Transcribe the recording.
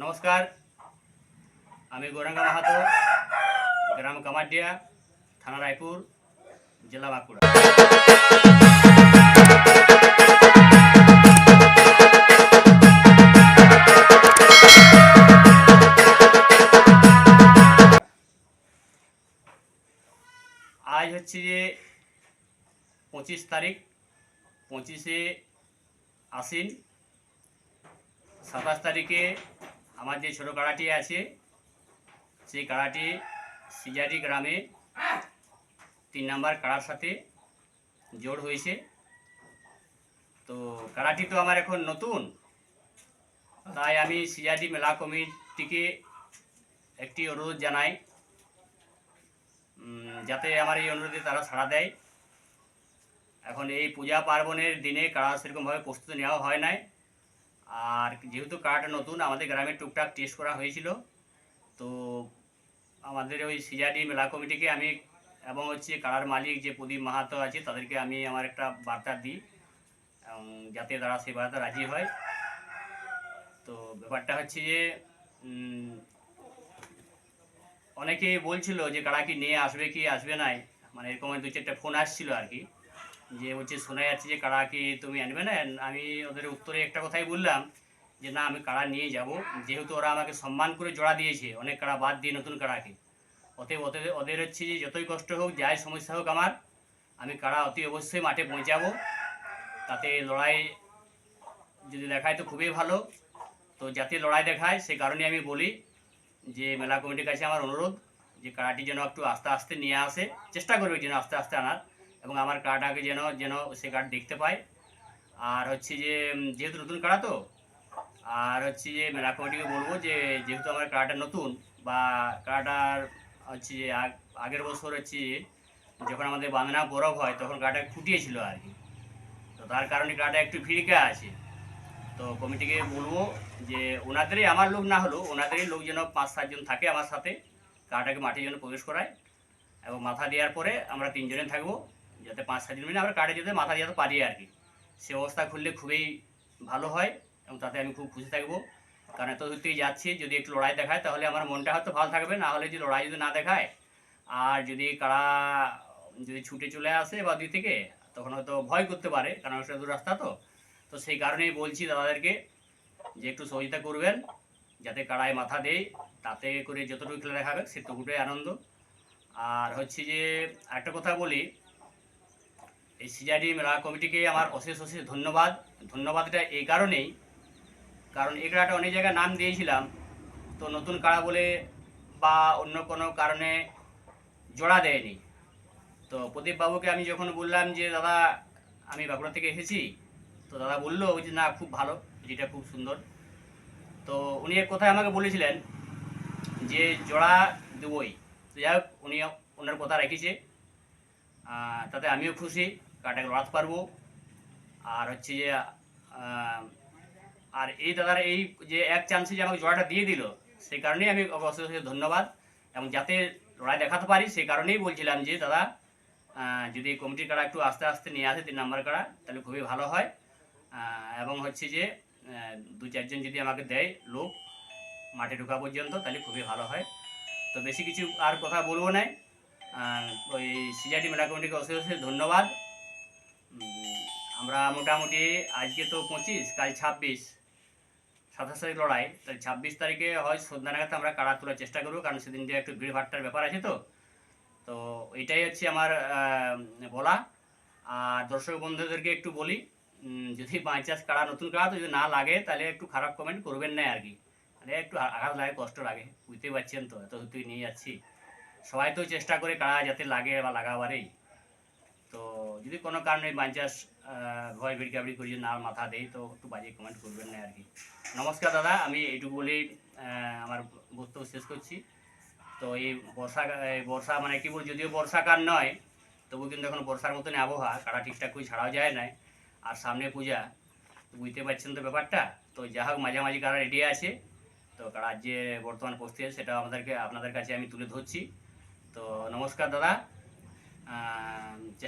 নমস্কার, আমি গৌরাঙ্গ মাহাতো, গ্রাম কামারডিয়া, থানা রায়পুর, জেলা বাঁকুড়া। আজ হচ্ছে যে 25 তারিখ, 25শে আশ্বিন। 27 তারিখে আমার যে ছোটো কাড়াটি আছে সেই কাড়াটি সিজারি গ্রামে 3 নাম্বার কাড়ার সাথে জোড় হয়েছে। তো কাড়াটি তো আমার এখন নতুন, তাই আমি সিজারি মেলা কমিটিকে একটি অনুরোধ জানাই যাতে আমার এই অনুরোধে তারা সাড়া দেয়। এখন এই পূজা পার্বণের দিনে কাড়া সেরকমভাবে প্রস্তুতি নেওয়া হয় নাই, আর যেহেতু কাড়াটা নতুন, আমাদের গ্রামে টুকটাক টেস্ট করা হয়েছিল। তো আমাদের ওই সিজারি মেলা কমিটিকে আমি এবং হচ্ছে কাড়ার মালিক যে প্রদীপ মাহাতো আছে তাদেরকে আমি আমার একটা বার্তা দিই যাতে তারা সেই বার্তা রাজি হয়। তো ব্যাপারটা হচ্ছে যে অনেকে বলছিল যে কাড়া কি নিয়ে আসবে কি আসবে নাই, মানে এরকম 2-4টা ফোন আসছিল আর কি, যে হচ্ছে শোনা যাচ্ছে যে কাড়া কি তুমি আনবে না। আমি ওদের উত্তরে একটা কথাই বললাম যে না, আমি কাড়া নিয়ে যাব, যেহেতু ওরা আমাকে সম্মান করে জোড়া দিয়েছে অনেক কাড়া বাদ দিয়ে নতুন কাড়াকে। অতএব ওদের হচ্ছে যে যতই কষ্ট হোক, যাই সমস্যা হোক, আমি কাড়া অতি অবশ্যই মাঠে পৌঁছাবো। তাতে লড়াই যদি দেখায় তো খুবই ভালো। তো যাতে লড়াই দেখায় সে কারণে আমি বলি যে মেলা কমিটির কাছে আমার অনুরোধ যে কাড়াটি যেন একটু আস্তে আস্তে নিয়ে আসে, চেষ্টা করবে যেন আস্তে আস্তে আনার, এবং আমার কাড়াটাকে যেন যেন সে কার্ড দেখতে পায়। আর হচ্ছে যে যেহেতু নতুন কাড়া তো, আর হচ্ছে যে মেলা কমিটিকে বলবো যে যেহেতু আমার কাড়াটা নতুন, বা কাড়াটার হচ্ছে যে আগের বছর হচ্ছে যখন আমাদের বাঁধনা বরফ হয় তখন কাড়াটা ফুটিয়েছিল আর কি, তো তার কারণে কাড়াটা একটু ভিড়িকা আছে। তো কমিটিকে বলবো যে ওনাদেরই, আমার লোক না হলেও ওনাদেরই লোক যেন 5-7 জন থাকে আমার সাথে, কাড়াটাকে মাঠে যেন প্রবেশ করায়, এবং মাথা দেওয়ার পরে আমরা 3 জনে থাকবো, যাতে 5-7 জন মিলে আমরা কাড়ে যেতে মাথা দিতে পারি আর কি। সে অবস্থা খুললে খুবই ভালো হয় এবং তাতে আমি খুব খুশি থাকবো। কারণ এত দূর থেকে যাচ্ছি, যদি একটু লড়াই দেখায় তাহলে আমার মনটা হয়তো ভালো থাকবে, না হলে যদি লড়াই যদি না দেখায় আর যদি কাড়া যদি ছুটে চলে আসে বা দুই থেকে, তখন হয়তো ভয় করতে পারে, কারণ ওটা দূর রাস্তা তো। তো সেই কারণেই বলছি দাদাদেরকে যে একটু সহযোগিতা করবেন যাতে কাড়ায় মাথা দেয়, তাতে করে যতটুকু খেলা দেখাবে সেটুকুটাই আনন্দ। আর হচ্ছে যে একটা কথা বলি, এই সিজারি মেলা কমিটিকে আমার অশেষ অশেষ ধন্যবাদ। ধন্যবাদটা এই কারণেই, কারণ এই কাড়াটা অনেক জায়গায় নাম দিয়েছিলাম, তো নতুন কাড়া বলে বা অন্য কোনো কারণে জোড়া দেয়নি। তো প্রদীপ বাবুকে আমি যখন বললাম যে দাদা আমি বাঁকুড়া থেকে এসেছি, তো দাদা বললো যে না খুব ভালো, যেটা খুব সুন্দর। তো উনি এক কথায় আমাকে বলেছিলেন যে জোড়া দেবই। তো যাই হোক, উনি ওনার কথা রেখেছে, তাতে আমিও খুশি, কাটাকে লড়াতে পারবো। আর হচ্ছে যে আর এই দাদার এই যে এক চান্সে যে আমাকে জোড়াটা দিয়ে দিল, সেই কারণেই আমি অশেষ ধন্যবাদ, এবং যাতে লড়াই দেখাতে পারি সেই কারণেই বলছিলাম যে দাদা যদি কমিটির কাড়া একটু আস্তে আস্তে নিয়ে আসে 3 নাম্বার কাড়া তাহলে খুবই ভালো হয়। এবং হচ্ছে যে 2-4 জন যদি আমাকে দেয় লোক মাঠে ঢোকা পর্যন্ত তাহলে খুবই ভালো হয়। তো বেশি কিছু আর কথা বলবো না। ওই সিজারি মেলা কমিটিকে অশেষ অশেষ ধন্যবাদ। আমরা মোটামুটি আজকে তো 25, কাল 26, 27 তারিখ লড়াই, তাই 26 তারিখে হয় সন্ধ্যা নাগাদ আমরা কাড়া তোলার চেষ্টা করবো, কারণ সেদিনটা একটু ভিড়ভাট্টার ব্যাপার আছে। তো তো এটাই হচ্ছে আমার বলা। আর দর্শক বন্ধুদেরকে একটু বলি, যদি বাই চান্স কাড়া নতুন কাড়া তো যদি না লাগে তাহলে একটু খারাপ কমেন্ট করবেন না আর কি, মানে একটু আঘাত লাগে, কষ্ট লাগে, বুঝতেই পারছেন তো, এত তুই নিয়ে যাচ্ছি, সবাই তো চেষ্টা করে কাড়া যাতে লাগে বা লাগাবারেই। তো যদি কোনো কারণে বাই চান্স ভয় ভিড়কাবিড়ি করে যদি না মাথা দেয় তো একটু বাজে কমেন্ট করবেন না আর কি। নমস্কার দাদা, আমি এইটুকু বলেই আমার বক্তব্য শেষ করছি। তো এই বর্ষা মানে কি বল, যদিও বর্ষাকাল নয় তবু কিন্তু এখন বর্ষার মতনই আবহাওয়া, কাড়া ঠিকঠাক করে ছাড়াও যায় না, আর সামনে পূজা, তো বুঝতে পারছেন তো ব্যাপারটা। তো যা হোক মাঝামাঝি কাড়া রেডি আছে, তো কাড়ার যে বর্তমান পরিস্থিতি সেটা আপনাদের কাছে আমি তুলে ধরছি। তো নমস্কার দাদা, চেষ্টা